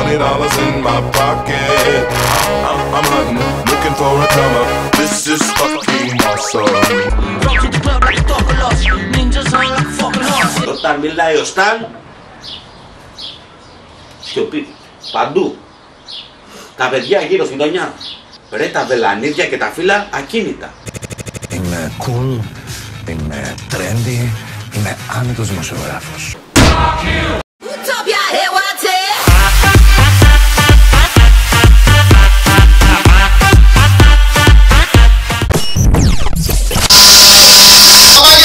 $20 in my pocket. I'm hunting, looking for a come up. This is fucking awesome. Όταν μιλάει ο Σταν, σιωπή παντού. Τα παιδιά γύρω στην γειτονιά. Ρε τα βελανίδια και τα φύλλα ακίνητα. Είμαι cool, είμαι trendy, είμαι άνετος δημοσιογράφος.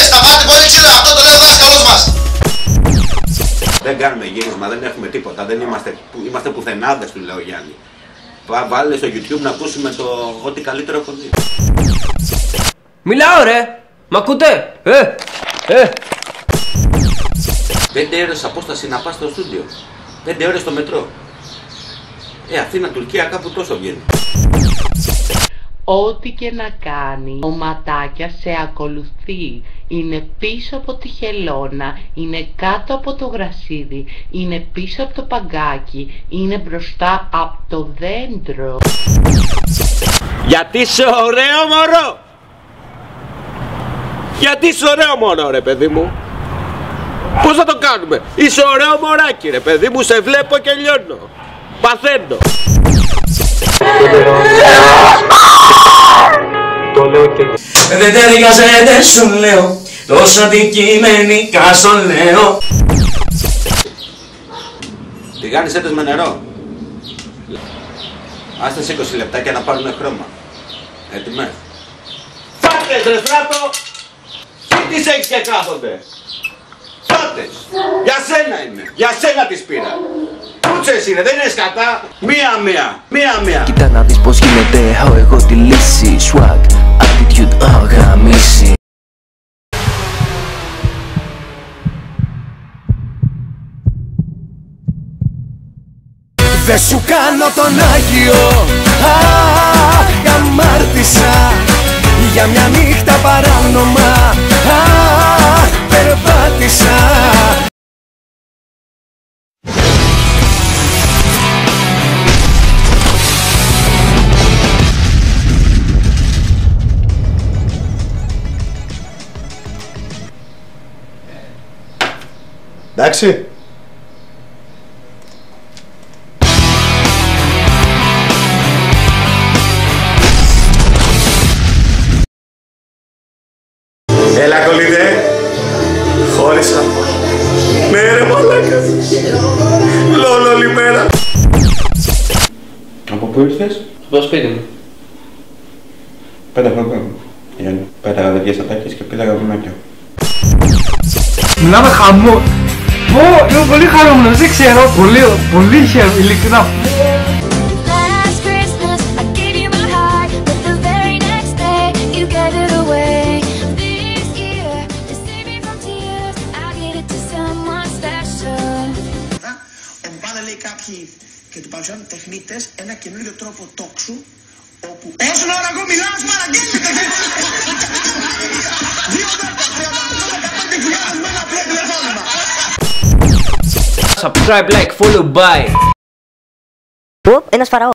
Σταμάτη πολύ ξύλα, αυτό το λέει ο δάσκαλος μας. Δεν κάνουμε γύρισμα, δεν έχουμε τίποτα, δεν είμαστε πουθενάδες, του λέω Γιάννη. Βάλε στο YouTube να ακούσουμε το ό,τι καλύτερο έχω δει. Μιλάω ρε! Μ' ακούτε! 5 ώρες απόσταση να πας στο στούντιο. 5 ώρες στο μετρό. Αθήνα, Τουρκία, κάπου τόσο βγαίνει. Ό,τι και να κάνει, ο Ματάκια σε ακολουθεί. Είναι πίσω από τη χελώνα, είναι κάτω από το γρασίδι, είναι πίσω από το παγκάκι, είναι μπροστά από το δέντρο. Γιατί είσαι ωραίο μωρό! Γιατί είσαι ωραίο μωρό ρε παιδί μου! Πώς θα το κάνουμε! Είσαι ωραίο μωράκι ρε παιδί μου, σε βλέπω και λιώνω. Παθαίνω. Δεν ταιριάζει, δεν σου λέω, τόσο αντικειμενικά στο λέω. Τηγάνισέτες με νερό. Άστε σε 20 λεπτάκια να πάρουμε χρώμα. Έτοιμες. Φάτες ρε Στράτο! Τι τις έχεις και κάθονται! Φάτες! Για σένα είναι! Για σένα τις πήρα! Πούτσες είναι, δεν είναι σκατά! Μία! Κοίτα να δεις πως γίνεται, έχω εγώ τη λύση. Swag, attitude, γαμίση. Δε σου κάνω τον Άγιο, αμάρτησα για μια νύχτα παράνομα, περπάτησα. Εντάξει. Έλα κολλητέ. Χώρισα. Ναι ρε μαλάκας. Λόλο όλη μέρα. Από πού ήρθες? Στο σπίτι μου. Πέταγα πάνω. Πέταγα δευκές ατάκες και πέταγα βουνάκια. Μιλάμε χαμό. Είμαι πολύ χαρούμενος, δεν ξέρω. Πολύ χαίρομαι, ειλικρινά. Λέει κάποιοι και του παρουσιάζουν τεχνίτες ένα καινούριο τρόπο τόξου όπου όσο ώρα εγώ μιλάω σου παραγγέλνετε 2 10 100 τηλεφώνημα. Subscribe, like, follow, bye. Ένας φαραώ.